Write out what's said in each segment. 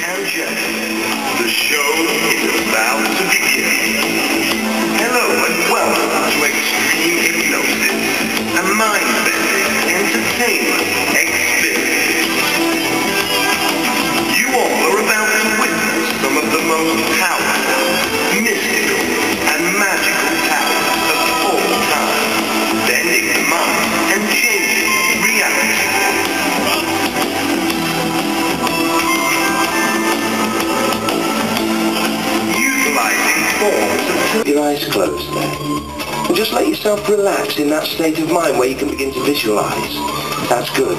and gentlemen, the show is about to begin. Hello and welcome to Extreme Hypnosis, a mind-bending entertainment experience. You all are about to witness some of the most powerful, mystical, and magical powers of all time, bending the mind and changing reality. Your eyes closed there. And just let yourself relax in that state of mind where you can begin to visualize. That's good.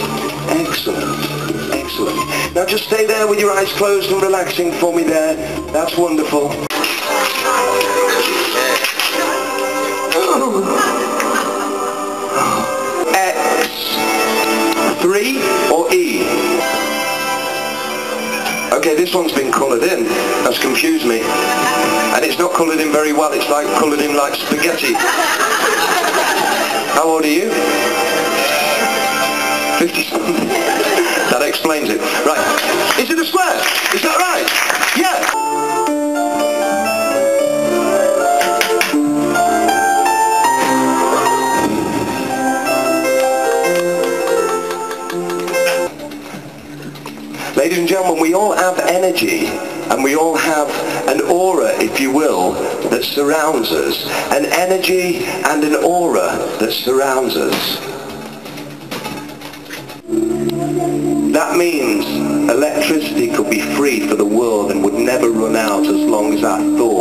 Excellent. Excellent. Now just stay there with your eyes closed and relaxing for me there. That's wonderful. X. 3 or E? Okay, this one's been coloured in. That's confused me. And it's not coloured in very well. It's like coloured in like spaghetti. How old are you? 50-something. That explains it. Right. Is it a square? Is that right? Yeah. Ladies and gentlemen, we all have energy, and we all have an aura, if you will, that surrounds us. An energy and an aura that surrounds us. That means electricity could be free for the world and would never run out as long as our thoughts